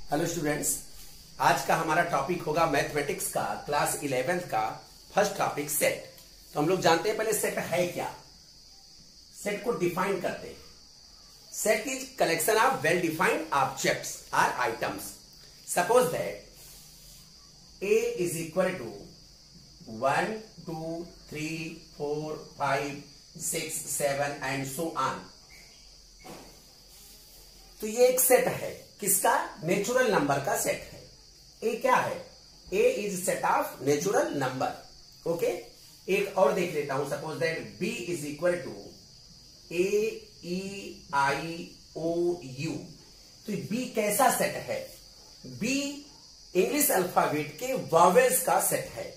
Hello students, आज का हमारा टॉपिक होगा मैथमेटिक्स का क्लास 11th का फर्स्ट टॉपिक सेट। तो हम लोग जानते हैं पहले सेट है क्या। सेट को डिफाइन करते हैं। Set is collection of well defined objects or items. Suppose that A is equal to 1 2 3 4 5 6 7 and so on. तो ये एक सेट है किसका? नेचुरल नंबर का सेट है। ए क्या है? A is set of natural number. Okay, एक और देख लेता हूं। Suppose that B is equal to A E I O U. तो बी कैसा सेट है? बी इंग्लिश अल्फाबेट के वॉवेल्स का सेट है।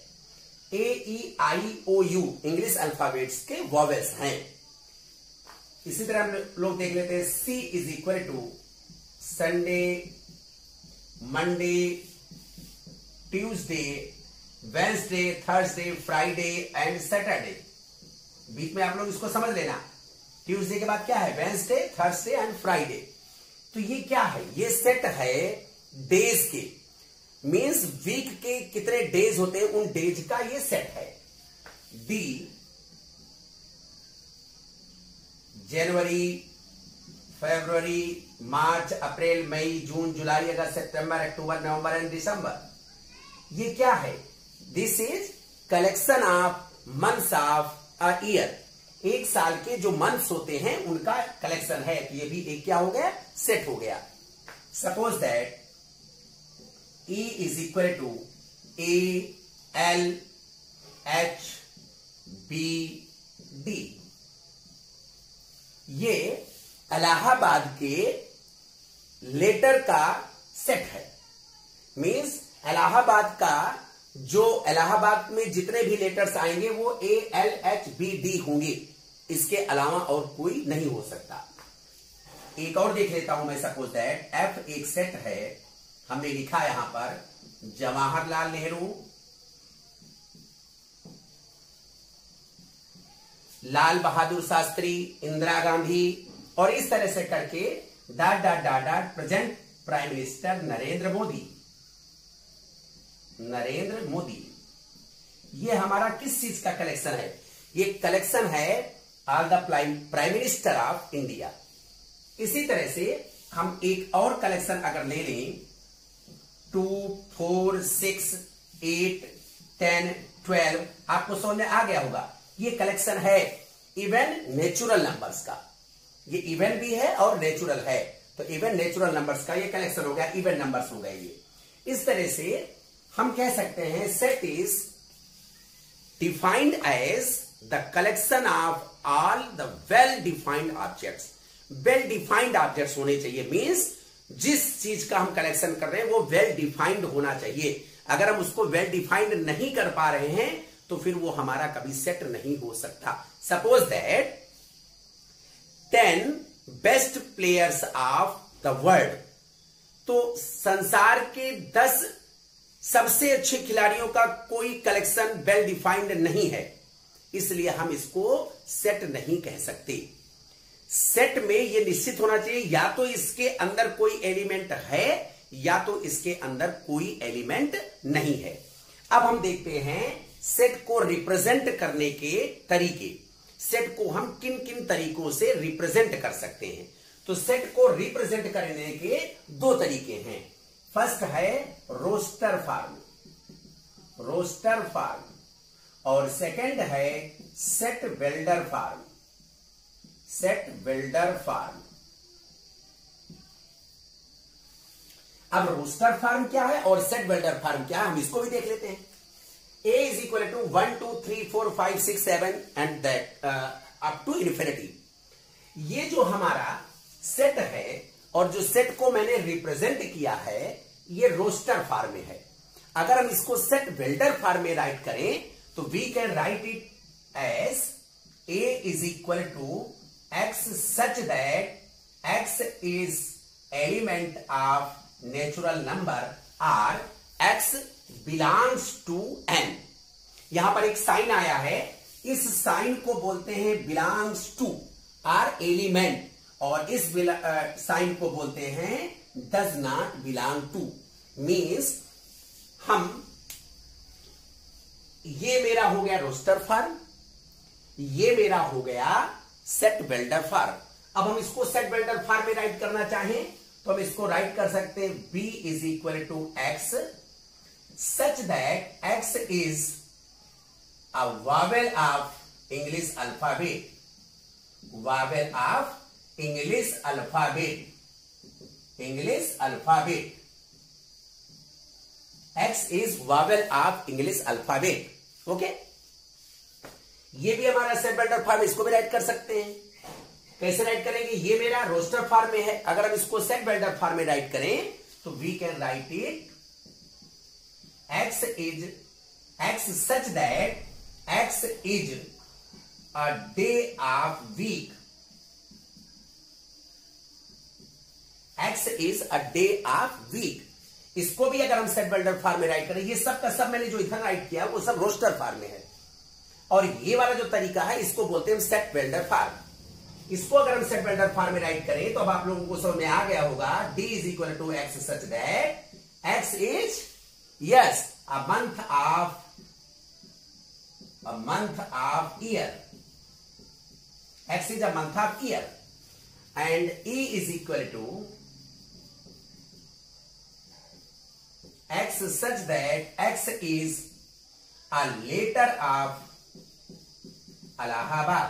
A E I O U English alphabets के वॉवेल्स हैं। इसी तरह हम लोग देख लेते हैं। C is equal to Sunday, Monday, Tuesday, Wednesday, Thursday, Friday and Saturday. बीच में आप लोग इसको समझ लेना। ट्यूसडे के बाद क्या है? Wednesday, Thursday and Friday. तो ये क्या है? ये सेट है डेज के। मींस वीक के कितने डेज होते हैं उन डेज का ये सेट है। D January, February, March, April, May, June, July, August, September, October, November and December. ये क्या है? This is collection of months of a year. एक साल के जो मंथ्स होते हैं उनका कलेक्शन है। तो ये भी एक क्या हो गया? सेट हो गया। Suppose that E is equal to A L H B D। ये इलाहाबाद के लेटर का सेट है। मींस इलाहाबाद का जो इलाहाबाद में जितने भी लेटर्स आएंगे वो A L H B D होंगे। इसके अलावा और कोई नहीं हो सकता। एक और देख लेता हूं मैं। सपोज दैट F एक सेट है। हमने लिखा यहां पर जवाहरलाल नेहरू, लाल बहादुर शास्त्री, इंदिरा गांधी और इस तरह से करके dot dot dot dot present prime minister Narendra Modi. Narendra Modi ये हमारा किस चीज का कलेक्शन है? ये कलेक्शन है all the prime minister of India. इसी तरह से हम एक और कलेक्शन अगर ले लें 2 4 6 8 10 12, आपको समझ में आ गया होगा। ये कलेक्शन है इवन नेचुरल नंबर्स का। ये इवन भी है और नेचुरल है। तो इवन नेचुरल नंबर्स का ये कलेक्शन हो गया। इवन नंबर्स हो गए ये। इस तरह से हम कह सकते हैं set is defined as the collection of all the well defined objects. Well defined objects होने चाहिए। मींस जिस चीज का हम कलेक्शन कर रहे हैं वो वेल डिफाइंड होना चाहिए। अगर हम उसको वेल डिफाइंड नहीं कर पा रहे हैं तो फिर वो हमारा कभी सेट नहीं हो सकता। Suppose that 10 best players of the world. तो संसार के 10 सबसे अच्छे खिलाड़ियों का कोई कलेक्शन वेल डिफाइंड नहीं है, इसलिए हम इसको सेट नहीं कह सकते। सेट में यह निश्चित होना चाहिए या तो इसके अंदर कोई एलिमेंट है या तो इसके अंदर कोई एलिमेंट नहीं है। अब हम देखते हैं सेट को रिप्रेजेंट करने के तरीके। सेट को हम किन किन तरीकों से रिप्रेजेंट कर सकते हैं? तो सेट को रिप्रेजेंट करने के दो तरीके हैं। फर्स्ट है रोस्टर फॉर्म, रोस्टर फॉर्म, और सेकंड है set builder form, set builder form. अब रोस्टर फॉर्म क्या है और सेट बिल्डर फॉर्म क्या है, हम इसको भी देख लेते हैं। A is equal to 1 2 3 4 5 6 7 and that up to infinity। ये जो हमारा सेट है और जो सेट को मैंने रिप्रेजेंट किया है ये रोस्टर फॉर्म में है। अगर हम इसको सेट बिल्डर फॉर्म में राइट करें तो we can write it as A is equal to X such that X is element of natural number or X belongs to N। यहां पर एक साइन आया है, इस साइन को बोलते हैं बिलोंग्स टू आर एलिमेंट, और इस साइन को बोलते हैं does not belong to, means हम, ये मेरा हो गया रोस्टर फार्म, ये मेरा हो गया सेट वेल्डर फार्म। अब हम इसको सेट वेल्डर फार्म में राइट करना चाहें तो हम इसको राइट कर सकते हैं b is equal to x such that x is a vowel of English alphabet, vowel of English alphabet, English alphabet, x is vowel of English alphabet. Okay, ये भी हमारा सेट वेल्डर फॉर्म, इसको भी right कर सकते हैं। कैसे write करेंगे? ये मेरा रोस्टर फॉर्म में है, अगर हम इसको सेट वेल्डर फॉर्म में राइट करें तो we can write it x is x such that x is a day of week, x is a day of week. इसको भी अगर हम सेट वेल्डर फॉर्म में राइट करें, ये सब का सब मैंने जो इधर राइट किया वो सब रोस्टर फॉर्म में है, और ये वाला जो तरीका है इसको बोलते हैं सेट वेल्डर फॉर्म। इसको अगर हम सेट वेल्डर फॉर्म में राइट करें तो अब आप लोगों को समझ में आ गया होगा d is equal to x such that x is yes a month of year, x is a month of year, and e is equal to x such that x is a letter of Allahabad।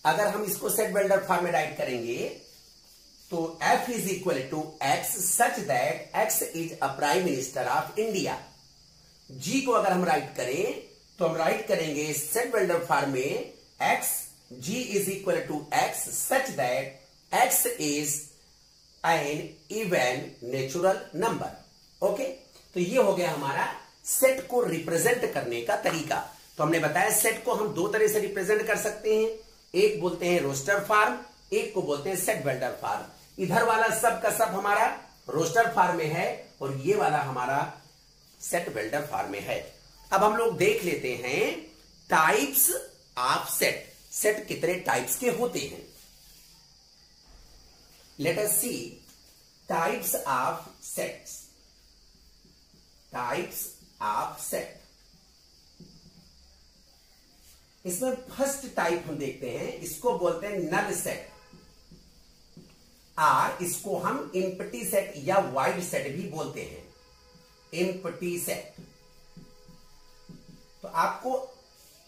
अगर हम इसको set builder form में write करेंगे तो f is equal to x such that x is a prime minister of India. g को अगर हम write करें तो हम राइट करेंगे सेट वेल्डर फॉर्म में x, g is equal to x such that x is an even natural number. Okay, तो ये हो गया हमारा सेट को रिप्रेजेंट करने का तरीका। तो हमने बताया सेट को हम दो तरह से रिप्रेजेंट कर सकते हैं, एक बोलते हैं रोस्टर फार्म, एक को बोलते हैं सेट वेल्डर फार्म। इधर वाला सब का सब हमारा रोस्टर फार्म में है और ये वाला हमारा सेट वेल्डर फार्म में है। अब हम लोग देख लेते हैं टाइप्स ऑफ सेट, सेट कितने टाइप्स के होते हैं। Let us see types of sets, types of set. इसमें फर्स्ट टाइप हम देखते हैं, इसको बोलते हैं नल सेट, और इसको हम एम्प्टी सेट या वाइड सेट भी बोलते हैं, एम्प्टी सेट। तो आपको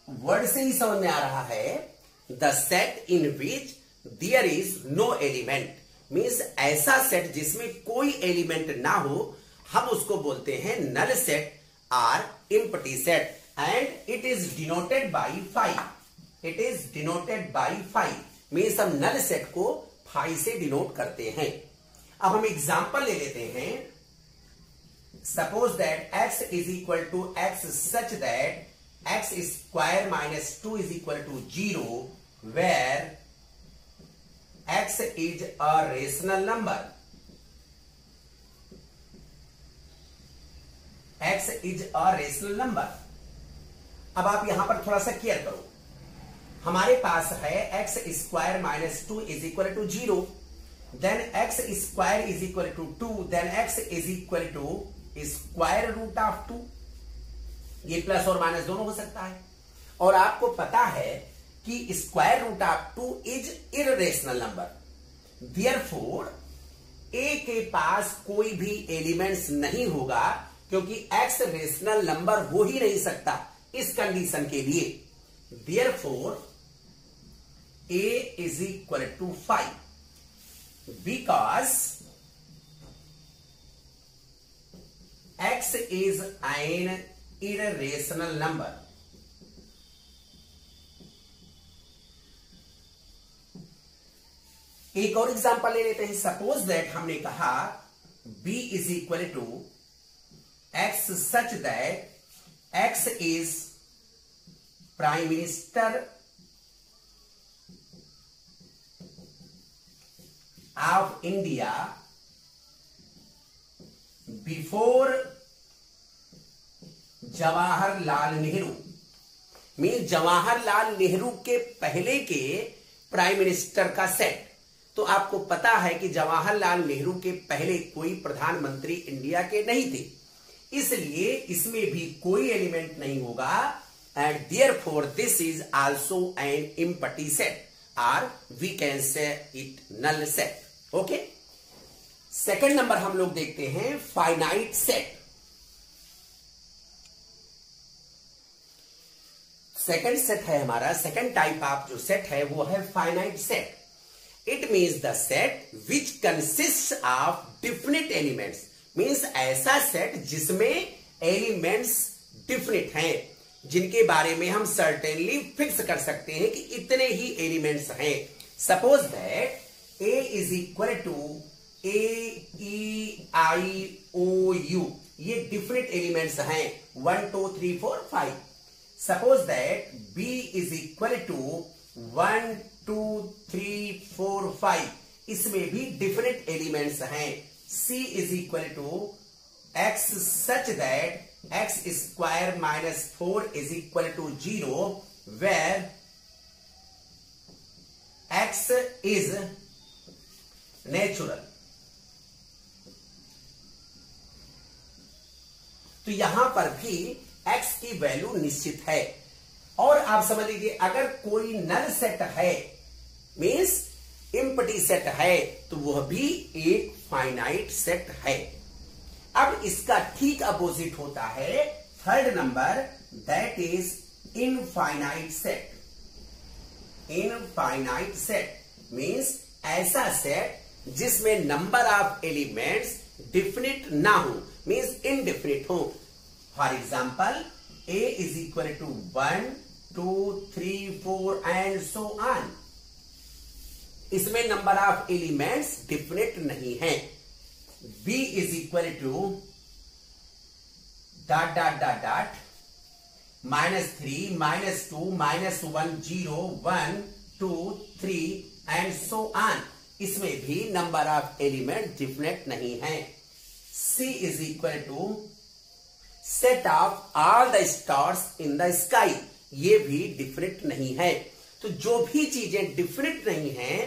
वर्ड से ही समझ में आ रहा है, the set in which there is no element, means ऐसा सेट जिसमें कोई एलिमेंट ना हो, हम उसको बोलते हैं नल सेट और empty set, and it is denoted by 5, it is denoted by 5, means हम नल सेट को 5 से डिनोट करते हैं। अब हम एग्जांपल ले लेते हैं, suppose that x is equal to x such that x square minus 2 is equal to 0, where x is a rational number, x is a rational number. अब आप यहां पर थोड़ा सा केयर करो, हमारे पास है x square minus 2 is equal to 0, then x square is equal to 2, then x is equal to square root of 2, ये प्लस और माइनस दोनों हो सकता है। और आपको पता है कि square root of 2 is irrational number, therefore a के पास कोई भी एलिमेंट्स नहीं होगा, क्योंकि x रेशनल नंबर हो ही नहीं सकता इस कंडीशन के लिए। Therefore a is equal to 5, because x is an irrational number. एक और एग्जांपल ले लेते हैं, सपोज दैट हमने कहा b is equal to x such that x is Prime Minister of India before Jawaharlal Nehru, mean Jawaharlal Nehru के पहले के प्राइम मिनिस्टर का सेट। तो आपको पता है कि जवाहरलाल नेहरू के पहले कोई प्रधानमंत्री इंडिया के नहीं थे, इसलिए इसमें भी कोई एलिमेंट नहीं होगा, and therefore this is also an empty set, और we can say it null set. Okay, second number हम लोग देखते हैं फाइनाइट सेट। सेकंड सेट है हमारा, सेकंड टाइप ऑफ जो सेट है वो है finite set. It means the set which consist of definite elements, means ऐसा सेट जिसमें एलिमेंट्स डिफिनिट हैं, जिनके बारे में हम सर्टेनली फिक्स कर सकते हैं कि इतने ही एलिमेंट्स हैं। Suppose that A is equal to AEIOU, ये डिफिनिट एलिमेंट्स हैं 1 2 3 4 5। Suppose that B is equal to 1 2 3 4 5, इसमें भी डिफिनिट एलिमेंट्स हैं। C is equal to X such that X square minus 4 is equal to 0, where X is natural. तो यहां पर भी x की वैल्यू निश्चित है। और आप समझ लीजिए अगर कोई नल सेट है, मीन्स एम्प्टी सेट है, तो वह भी एक फाइनाइट सेट है। अब इसका ठीक अपोजिट होता है third number, that is infinite set. Infinite set means ऐसा सेट जिसमें नंबर ऑफ एलिमेंट्स डिफिनिट ना हो, मीन्स इनडिफिनिट हो। For example A is equal to 1 2 3 4 and so on, इसमें नंबर ऑफ एलिमेंट्स डिफिनिट नहीं है। B is equal to dot dot dot dot -3 -2 -1 0 1 2 3 and so on, इसमें भी number of element definite नहीं है। C is equal to set of all the stars in the sky, ये भी definite नहीं है। तो जो भी चीजें डिफिनिट नहीं है,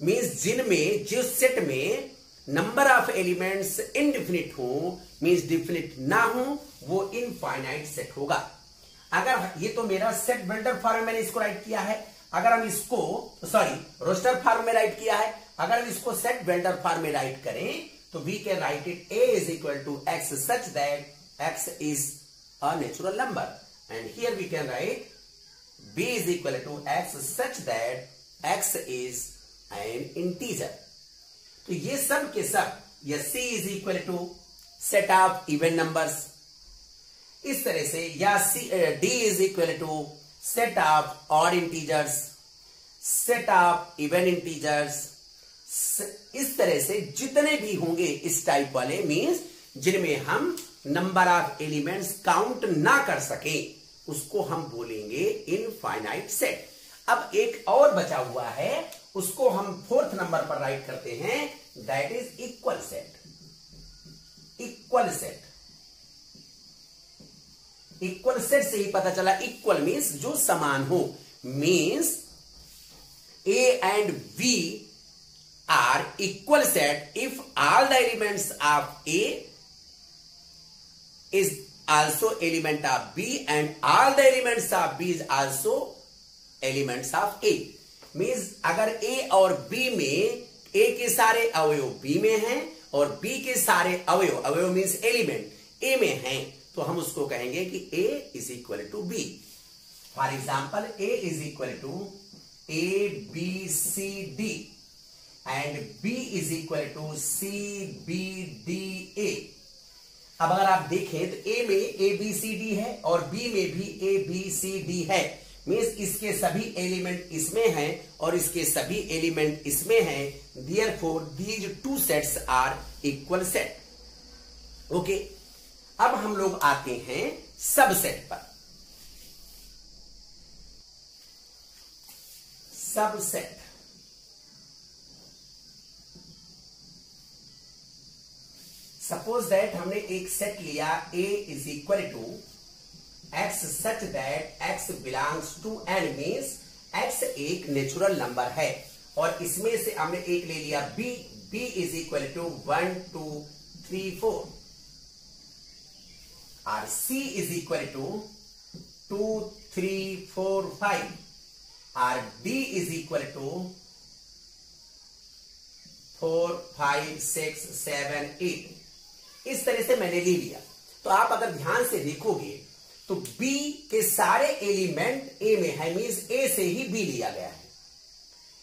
मीन्स जिनमें जिस सेट में नंबर ऑफ एलिमेंट्स इनडिफिनिट हो, मीन्स डिफिनिट ना हो, वो इनफाइनाइट सेट होगा। अगर ये तो मेरा सेट बिल्डर फॉर्म में मैंने इसको राइट किया है, अगर हम इसको रोस्टर फॉर्म में राइट किया है, अगर हम इसको सेट बिल्डर फॉर्म में राइट करें तो we can write it A is equal to X such that X is a natural number, and here we can write B is equal to X such that X is an integer. तो ये सब के सब, या C is equal to set of even numbers, इस तरह से, या D is equal to set of odd integers, set of even integers, इस तरह से जितने भी होंगे इस टाइप वाले, मीन्स जिनमें हम नंबर ऑफ एलिमेंट्स काउंट ना कर सके, उसको हम बोलेंगे इनफाइनाइट सेट। अब एक और बचा हुआ है, उसको हम फोर्थ नंबर पर राइट करते हैं, that is equal set. Equal set, equal set से ही पता चला, इक्वल मीन्स जो समान हो, means A and B are equal set if all the elements of A is also element of B and all the elements of B is also elements of A. Means अगर A और B में A के सारे अवयव B में हैं और B के सारे अवयव मीन्स एलिमेंट A में हैं, तो हम उसको कहेंगे कि A is equal to B। For example A is equal to A B C D and B is equal to C B D A। अब अगर आप देखें तो A में A B C D है और B में भी A B C D है, मीन्स इसके सभी एलिमेंट इसमें हैं और इसके सभी एलिमेंट इसमें हैं, therefore these two sets are equal set. Okay, अब हम लोग आते हैं सबसेट पर। सबसेट, सपोज दैट हमने एक सेट लिया A is equal to x such that x belongs to n means x एक नेचुरल नंबर है और इसमें से हमने एक ले लिया b इज इक्वल टू 1 2 3 4 और c इज इक्वल टू 2 3 4 5 और d इज इक्वल टू 4 5 6 7 8। इस तरह से मैंने ले लिया। तो आप अगर ध्यान से देखोगे तो B के सारे एलिमेंट A में है, मींस A से ही B लिया गया है,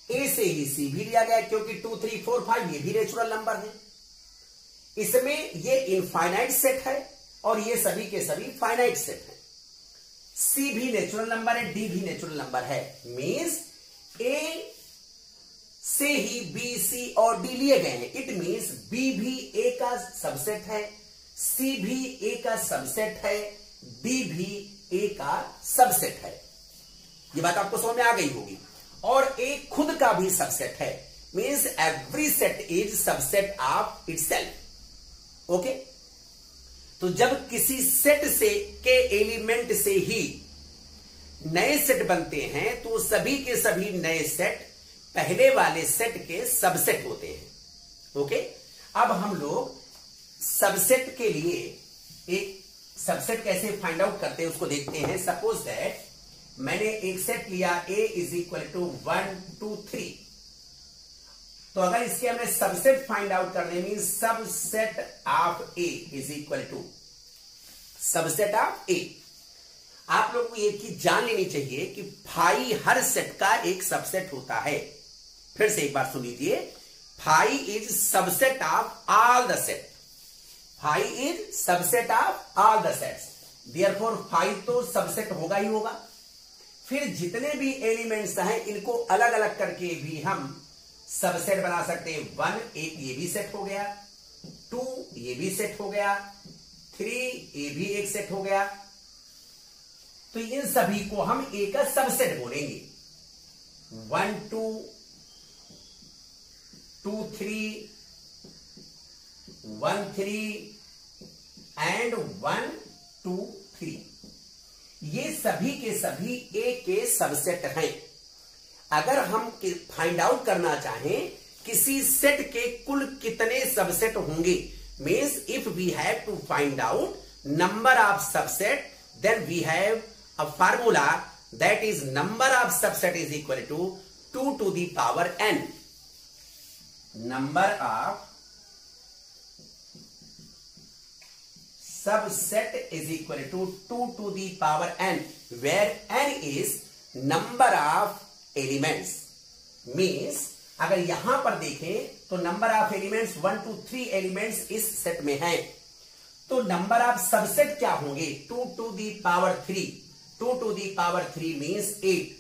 A से ही C भी लिया गया है क्योंकि 2 3 4 5 ये भी नेचुरल नंबर है। इसमें ये इनफाइनाइट सेट है और ये सभी के सभी फाइनाइट सेट है। C भी नेचुरल नंबर है, D भी नेचुरल नंबर है, मींस A से ही B C और D लिए गए हैं। इट मींस B भी A का सबसेट है, C भी A का सबसेट है, D भी A का सबसेट है। ये बात आपको समझ में आ गई होगी। और A खुद का भी सबसेट है, means every set is subset of itself. Okay, तो जब किसी सेट से के एलिमेंट से ही नए सेट बनते हैं तो सभी के सभी नए सेट पहले वाले सेट के सबसेट होते हैं। ओके, अब हम लोग सबसेट के लिए एक सबसेट कैसे फाइंड आउट करते हैं उसको देखते हैं। सपोज दैट मैंने एक सेट लिया A इज इक्वल टू 1 2 3। तो अगर इसके हमें सबसेट फाइंड आउट करने mean subset of A is equal to subset of A। आप लोग को एक चीज जान लेनी चाहिए कि फाई हर सेट का एक सबसेट होता है। फिर से एक बार सुन लीजिए, phi is subset of all the set, phi is subset of all the sets, therefore phi तो सबसेट होगा ही होगा। फिर जितने भी एलिमेंट्स हैं इनको अलग अलग करके भी हम सबसेट बना सकते हैं। 1 एक ये भी सेट हो गया, 2 ये भी सेट हो गया, 3 ये भी एक सेट हो गया। तो इन सभी को हम A का सबसेट बोलेंगे। 1 2 2 3 1 3 एंड 1 2 3 ये सभी के सभी A के सबसेट हैं। अगर हम फाइंड आउट करना चाहें किसी सेट के कुल कितने सबसेट होंगे, means if we have to find out number of subset, then we have a formula that is number of subset is equal to 2 to the power n. Number of subset is equal to 2 to the power n, where n is number of elements. Means अगर यहां पर देखें तो number of elements 1 2 3 elements इस set में हैं, तो number of subset क्या होंगे? 2 to the power 3, 2 to the power 3 means 8।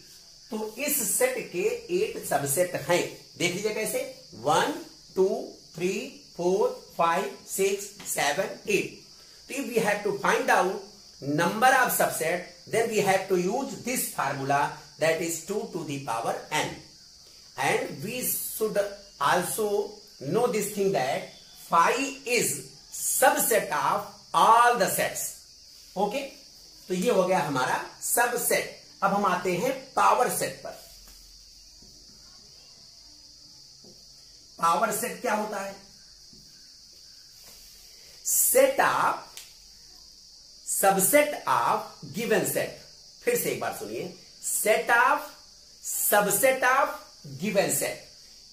तो इस सेट के 8 सबसेट हैं। देख लीजिए कैसे, 1 2 3 4 5 6 7 8। तो if we have to find out number of subset, then we have to use this formula, that is 2 to the power n. And we should also know this thing that phi is subset of all the sets. Okay? तो ये हो गया हमारा subset. अब हम आते हैं power set पर। पावर सेट क्या होता है? Set of subset of given set. फिर से एक बार सुनिए, set of subset of given set.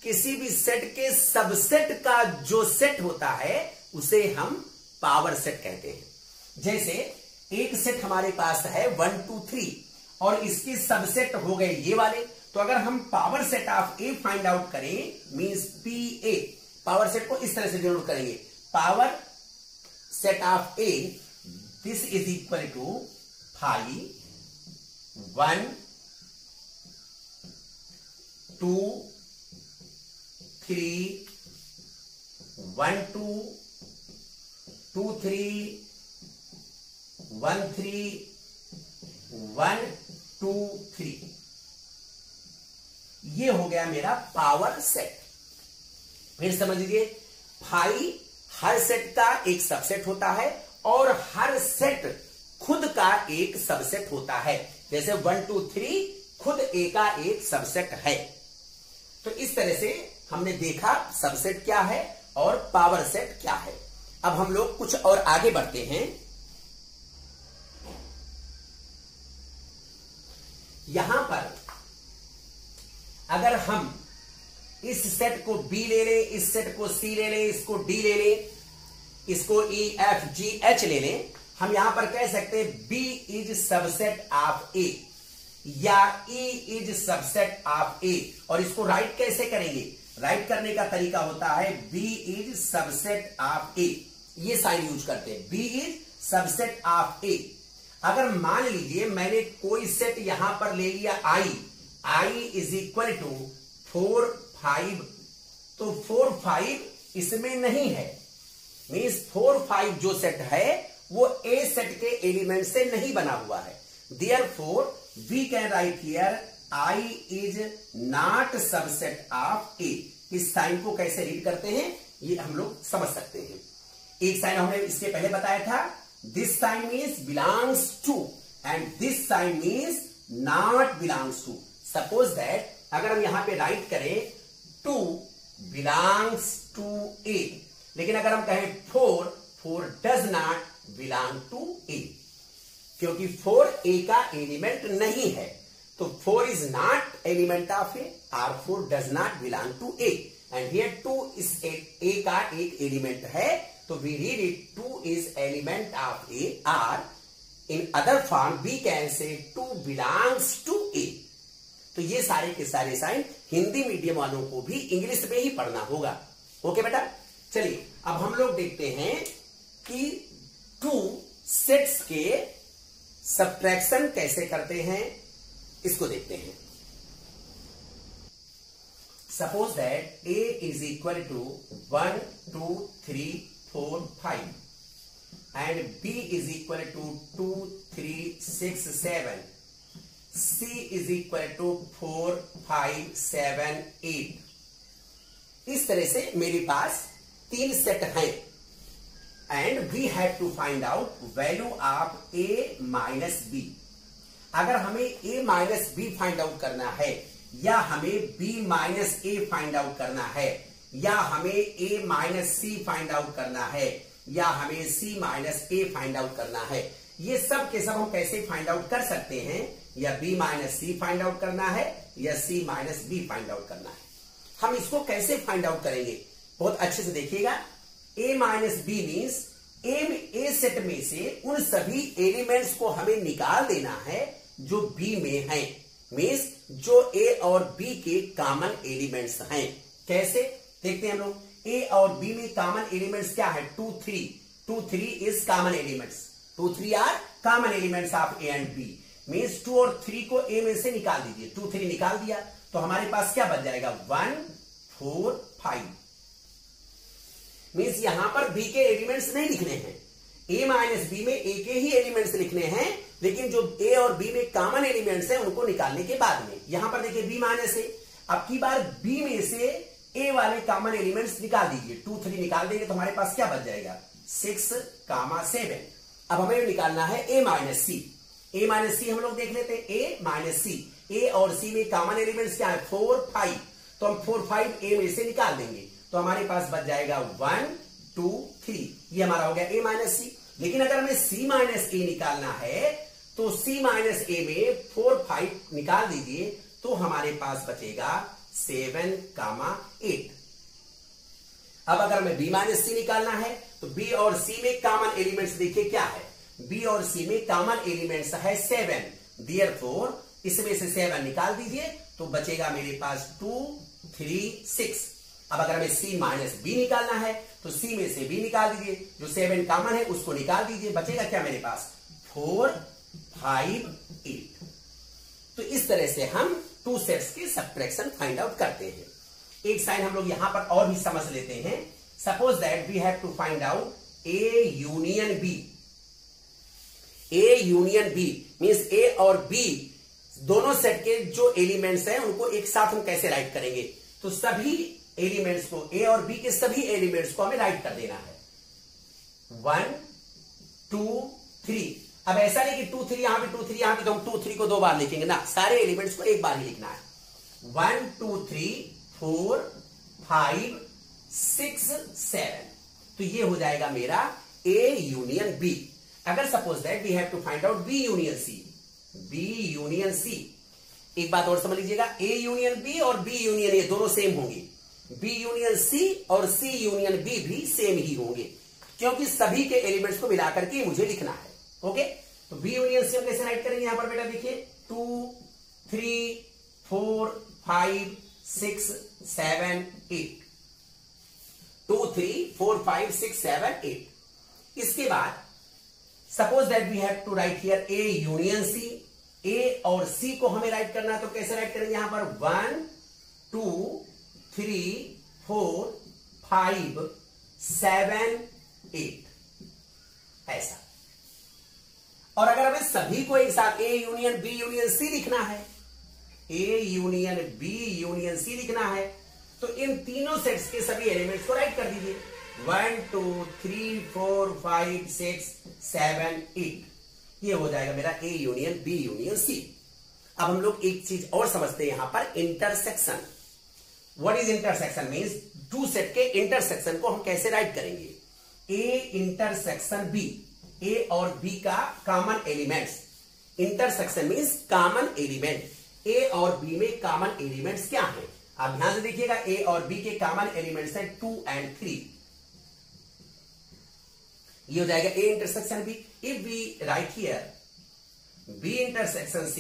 किसी भी सेट के सबसेट का जो सेट होता है उसे हम पावर सेट कहते हैं। जैसे एक सेट हमारे पास है 1 2 3 और इसके सबसेट हो गए ये वाले, तो अगर हम power set of A find out करें means P A, power set को इस तरह से डिनोट करेंगे, power set of A this is equal to phi 1 2 3 1 2 2 3 1 3 1 2 3। ये हो गया मेरा पावर सेट। फिर समझ लीजिए, फाई हर सेट का एक सबसेट होता है और हर सेट खुद का एक सबसेट होता है। जैसे 1 2 3 खुद ए का एक सबसेट है। तो इस तरह से हमने देखा सबसेट क्या है और पावर सेट क्या है। अब हम लोग कुछ और आगे बढ़ते हैं। यहां पर अगर हम इस सेट को बी ले लें, इस सेट को सी ले लें, इसको डी ले लें, इसको ई एफ जी एच ले लें, हम यहां पर कह सकते हैं बी इज सबसेट ऑफ ए या E is subset of A. और इसको राइट कैसे करेंगे? राइट करने का तरीका होता है बी इज सबसेट ऑफ ए, ये साइन यूज करते हैं, बी इज सबसेट ऑफ ए। अगर मान लीजिए मैंने कोई सेट यहां पर ले लिया आई इज इक्वल टू 4 5, तो 4 5 इसमें नहीं है, मीन्स 4 5 जो सेट है वो ए सेट के एलिमेंट से नहीं बना हुआ है। Therefore, we can write here I is not subset of A. इस साइन को कैसे रीड करते हैं ये हम लोग समझ सकते हैं। एक साइन हमने इसके पहले बताया था, this sign means belongs to and this sign means not belongs to. Suppose that अगर हम यहां पे राइट करें 2 बिलोंग्स टू ए, लेकिन अगर हम कहें 4 does not belong to A, क्योंकि 4 ए का एलिमेंट नहीं है, तो 4 is not element of A और 4 does not belong to A. And here 2 is A का एक एलिमेंट है, तो we read it 2 is element of A, और in other form we can say 2 belongs to ए। तो ये सारे के सारे साइन हिंदी मीडियम वालों को भी इंग्लिश में ही पढ़ना होगा। ओके बेटा, चलिए अब हम लोग देखते हैं कि 2 सेट्स के सब्ट्रैक्शन कैसे करते हैं, इसको देखते हैं। Suppose that A is equal to 1 2 3 4 5 and B is equal to 2 3 6 7, C is equal to 4 5 7 8। इस तरह से मेरे पास 3 सेट हैं and we have to find out value of A minus B. अगर हमें A minus B find out करना है, या हमें B minus A find out करना है, या हमें A minus C find out करना है, या हमें सी माइनस ए फाइंड आउट करना है, ये सब के सब हम कैसे फाइंड आउट कर सकते हैं? या बी माइनस सी फाइंड आउट करना है, या सी माइनस बी फाइंड आउट करना है। हम इसको कैसे फाइंड आउट करेंगे? बहुत अच्छे से देखिएगा। ए माइनस बी मीन्स ए सेट में से उन सभी एलिमेंट्स को हमें निकाल देना है जो बी में हैं, मीन्स जो ए और बी के कॉमन एलिमेंट्स हैं। कैसे देखते हैं हम लोग? ए और बी में कॉमन एलिमेंट्स क्या है? 2 3। 2 3 is common elements, 2 3 are common elements of A and B. Means 2 और 3 को ए में से निकाल दीजिए, 2 3 निकाल दिया तो हमारे पास क्या बच जाएगा? 1 4 5। मीन्स यहां पर बी के एलिमेंट्स नहीं लिखने हैं, ए माइनस बी में ए के ही एलिमेंट्स लिखने हैं, लेकिन जो ए और बी में कॉमन एलिमेंट्स हैं उनको निकालने के बाद में। यहां पर देखिए बी माइनस ए, अब की बार बी में से ए वाले कॉमन एलिमेंट्स निकाल दीजिए, 2 3 निकाल देंगे तो हमारे पास क्या बच जाएगा? 6 7। अब हमें निकालना है ए माइनस सी। ए माइनस सी हम लोग देख लेते हैं, ए माइनस सी। ए और सी में कॉमन एलिमेंट्स क्या है? 4 5, तो हम 4 5 ए में से निकाल देंगे तो हमारे पास बच जाएगा 1 2 3। ये हमारा हो गया ए माइनस सी। लेकिन अगर हमें सी माइनस ए निकालना है तो सी माइनस ए में 4 5 निकाल दीजिए तो हमारे पास बचेगा 7 8। अब अगर हमें बी माइनस सी निकालना है तो बी और सी में कॉमन एलिमेंट्स देखिए क्या है? बी और सी में कॉमन एलिमेंट्स है 7। Therefore, इसमें से 7 निकाल दीजिए तो बचेगा मेरे पास 2 3 6। अब अगर हमें सी माइनस बी निकालना है तो सी में से बी निकाल दीजिए, जो 7 कॉमन है उसको निकाल दीजिए, बचेगा क्या मेरे पास? 4 5 8। तो इस तरह से हम 2 सेट्स के सब्ट्रैक्शन फाइंड आउट करते हैं। एक साइन हम लोग यहां पर और भी समझ लेते हैं। Suppose that we have to find out A union B. A union B means A और बी दोनों सेट के जो एलिमेंट्स हैं उनको एक साथ हम कैसे राइट करेंगे? तो सभी एलिमेंट्स को, ए और बी के सभी एलिमेंट्स को हमें राइट कर देना है। 1 2 3। अब ऐसा नहीं कि 2 3 यहां पे 2 3 यहां पे, तो हम 2 3 को 2 बार लिखेंगे ना, सारे एलिमेंट्स को एक बार ही लिखना है। 1 2 3 4 5 6 7, तो ये हो जाएगा मेरा A यूनियन B। अगर suppose that we have to find out B union C, B union C, एक बात और समझ लीजिएगा, A यूनियन B और B यूनियन A दोनों सेम होंगे, B यूनियन C और C यूनियन B भी सेम ही होंगे, क्योंकि सभी के एलिमेंट्स को मिलाकर के मुझे लिखना है। ओके, तो B यूनियन C हम कैसे राइट करेंगे, यहां पर बेटा देखिए 2 3 4 5 6 7 8, 2 3 4 5 6 7 8। इसके बाद suppose that we have to write here A union C, A और C को हमें राइट करना है, तो कैसे राइट करेंगे, यहां पर 1 2 3 4 5 7 8, ऐसा। और अगर हमें सभी को एक साथ A union B union C लिखना है, A union B union C लिखना है, तो इन तीनों सेट्स के सभी एलिमेंट्स को राइट कर दीजिए, 1 2 3 4 5 6 7 8, ये हो जाएगा मेरा A union B union C। अब हम लोग एक चीज और समझते हैं यहां पर, intersection. What is intersection means two set के इंटरसेक्शन को हम कैसे राइट करेंगे, A इंटरसेक्शन B, A और B का common elements, intersection means common element, A और B में कॉमन एलिमेंट्स क्या है, आप ध्यान से देखिएगा, A और B के कॉमन एलिमेंट्स हैं 2 and 3, ये हो जाएगा A intersection B। If we write here B intersection C,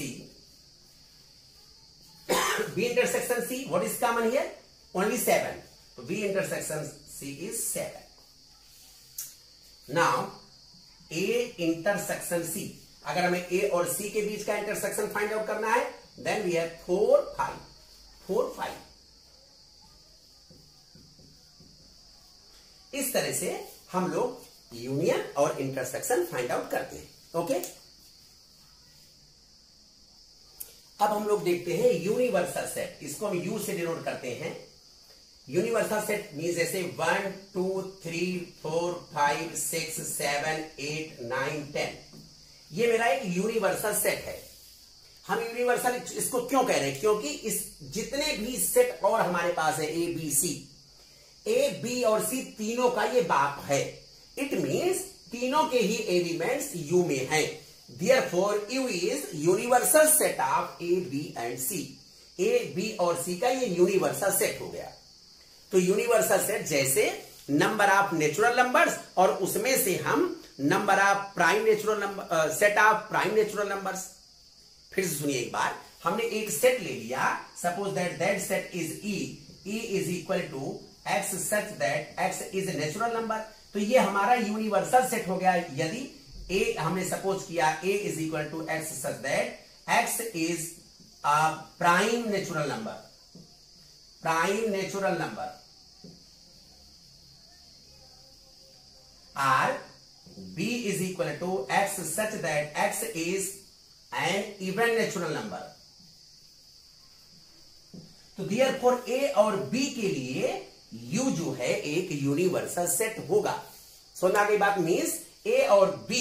B intersection C, what is common here? Only 7. So B intersection C is 7. Now A intersection C, अगर हमें A और C के बीच का intersection find out करना है, then we have 4 5 4 5। इस तरह से हम लोग यूनियन और इंटरसेक्शन फाइंड आउट करते हैं। ओके, अब हम लोग देखते हैं यूनिवर्सल सेट, इसको हम यू से डिनोट करते हैं। यूनिवर्सल सेट मींस जैसे 1 2 3 4 5 6 7 8 9 10, ये मेरा एक यूनिवर्सल सेट है। हम यूनिवर्सल इसको क्यों कह रहे हैं, क्योंकि इस जितने भी सेट और हमारे पास है A B C, A B और C तीनों का ये बाप है, इट मींस तीनों के ही एलिमेंट्स U में हैं। Therefore, U is universal set of A, B and C. A, B और C का ये यूनिवर्सल सेट हो गया। तो यूनिवर्सल सेट जैसे नंबर ऑफ नेचुरल नंबर्स, और उसमें से हम number of prime natural number, set of prime natural numbers. फिर से सुनिए एक बार, हमने एक सेट ले लिया, suppose that that set is E is equal to X such that X is a natural number, तो ये हमारा यूनिवर्सल सेट हो गया। यदि A हमने सपोज किया A is equal to X such that X is a prime natural number, prime natural number, और B is equal to X such that X is an even natural number. तो therefore A और B के लिए U जो है एक universal set होगा। समझ आ गई बात, मींस A और B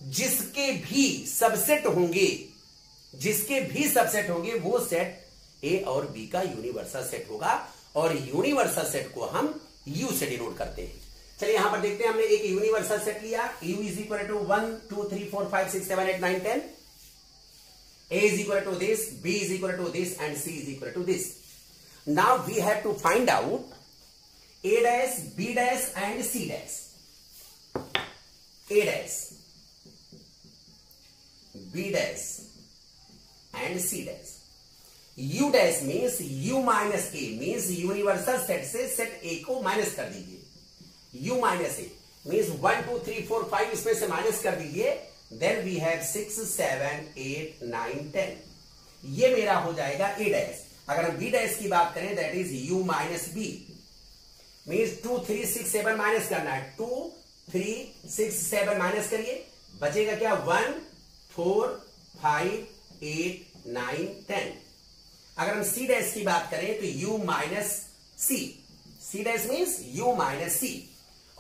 जिसके भी सबसेट होंगे, जिसके भी सबसेट होंगे, वो सेट A और B का यूनिवर्सल सेट होगा, और यूनिवर्सल सेट को हम U से डिनोट करते हैं। चलिए यहां पर देखते हैं, हमने एक यूनिवर्सल सेट लिया, U is equal to 1 2 3 4 5 6 7 8 9 10, A is equal to this, B is equal to this and C is equal to this. Now we have to find out A dash, B dash and C dash. A dash, B dash and C dash. U dash means U minus A, means universal set से set A को minus कर दीजिए। U minus A means 1 2 3 4 5 इसमें से minus कर दीजिए, then we have 6 7 8 9 10, ये मेरा हो जाएगा A dash। अगर हम B dash की बात करें, that is U minus B, means 2 3 6 7 minus करना है, 2 3 6 7 माइनस करिए, बचेगा क्या, 1 4 5 8 9 10। अगर हम C डैश की बात करें तो U minus C, C dash means U minus C,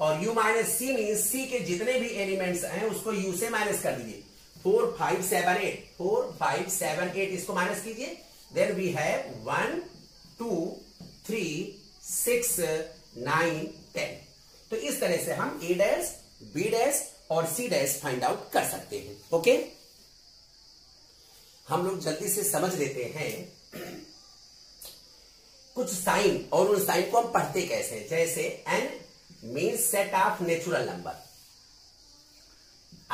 और u माइनस सी मीन्स सी के जितने भी एलिमेंट्स हैं उसको u से माइनस कर दीजिए। 4 5 7 8 4 5 7 8 इसको माइनस कीजिए। Then we have 1 2 3 6 9 10। तो इस तरह से हम a डैश b डैश और c डैश फाइंड आउट कर सकते हैं। ओके, हम लोग जल्दी से समझ लेते हैं कुछ साइन, और उन साइन को हम पढ़ते कैसे हैं। जैसे n means set of natural number,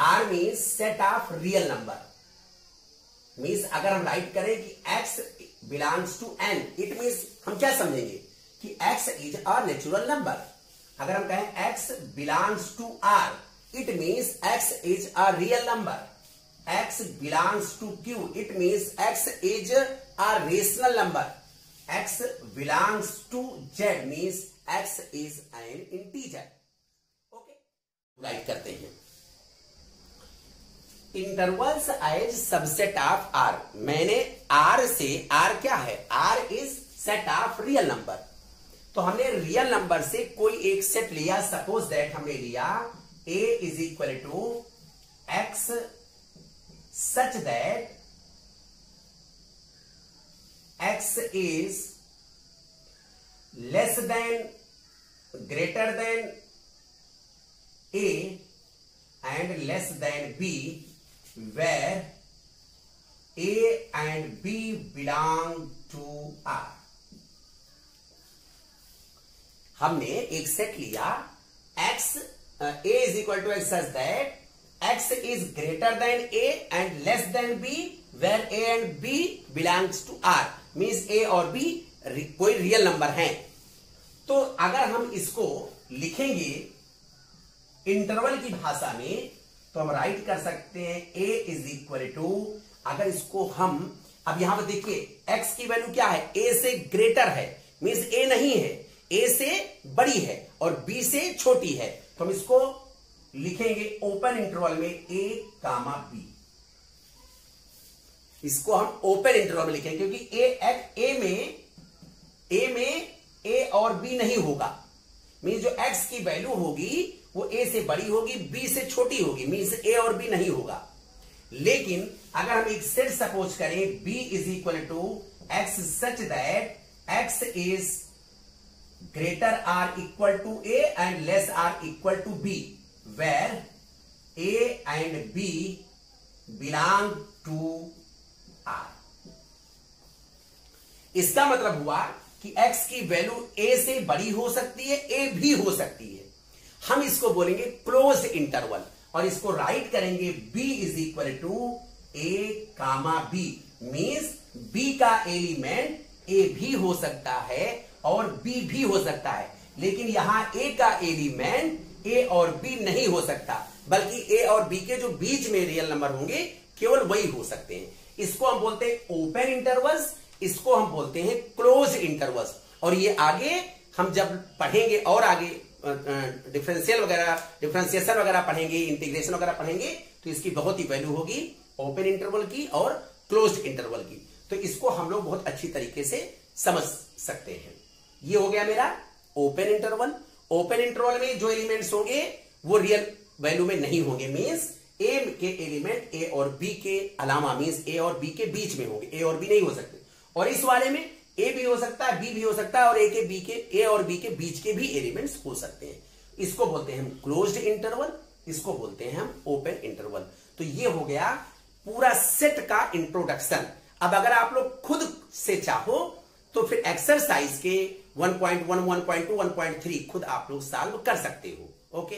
r means set of real number. Means अगर हम राइट करें कि x belongs to n, it means हम क्या समझेंगे कि x is a natural number. अगर हम कहें x belongs to r, it means x is a real number. x belongs to q, it means x is a rational number. x belongs to z means x is an integer. Okay, write करते हैं। Intervals as subset of r, मैंने r से, r क्या है, r is set of real number. तो हमने real number से कोई एक सेट लिया। सपोज दैट हमने लिया a is equal to x such that x is less than, greater than a and less than b, where a and b belong to r। हमने एक सेट लिया x, a is equal to x such that x is greater than a and less than b, where a and b belongs to r, means a और b कोई real number हैं। तो अगर हम इसको लिखेंगे इंटरवल की भाषा में तो हम राइट कर सकते हैं a इज इक्वल टू, अगर इसको हम, अब यहां पर देखिए x की वैल्यू क्या है, a से ग्रेटर है, मीन्स a नहीं है, a से बड़ी है और b से छोटी है। तो हम इसको लिखेंगे ओपन इंटरवल में a कामा b। इसको हम ओपन इंटरवल में लिखेंगे क्योंकि a में a और b नहीं होगा। मीन्स जो x की वैल्यू होगी वो a से बड़ी होगी, b से छोटी होगी, मीन्स a और b नहीं होगा। लेकिन अगर हम एक सेट सपोज करें b is equal to x such that x is greater or equal to a and less or equal to b, where a and b belong to r। इसका मतलब हुआ कि x की वैल्यू a से बड़ी हो सकती है, a भी हो सकती है। हम इसको बोलेंगे क्लोज इंटरवल और इसको राइट करेंगे b is equal to a comma b, means b का एलिमेंट a भी हो सकता है और b भी हो सकता है। लेकिन यहां a का एलिमेंट a और b नहीं हो सकता, बल्कि a और b के जो बीच में रियल नंबर होंगे केवल वही हो सकते हैं। इसको हम बोलते हैं ओपन इंटरवल्स, इसको हम बोलते हैं क्लोज इंटरवल्स। और ये आगे हम जब पढ़ेंगे और आगे डिफरेंशिएशन वगैरह पढ़ेंगे, इंटीग्रेशन वगैरह पढ़ेंगे, तो इसकी बहुत ही वैल्यू होगी ओपन इंटरवल की और क्लोज इंटरवल की। तो इसको हम लोग बहुत अच्छी तरीके से समझ सकते हैं। ये हो गया मेरा ओपन इंटरवल। ओपन इंटरवल में जो एलिमेंट्स होंगे वो रियल वैल्यू में नहीं होंगे, मींस ए के एलिमेंट ए और बी के अलावा, मींस ए और बी के बीच में होंगे, ए और बी नहीं हो सकते। और इस वाले में ए भी हो सकता है, बी भी हो सकता है और ए और बी के बीच के भी एलिमेंट्स हो सकते हैं। इसको बोलते हैं हम क्लोज्ड इंटरवल, इसको बोलते हैं हम ओपन इंटरवल। तो ये हो गया पूरा सेट का इंट्रोडक्शन। अब अगर आप लोग खुद से चाहो तो फिर एक्सरसाइज के 1.1, 1.2, 1.3 खुद आप लोग सॉल्व कर सकते हो। ओके।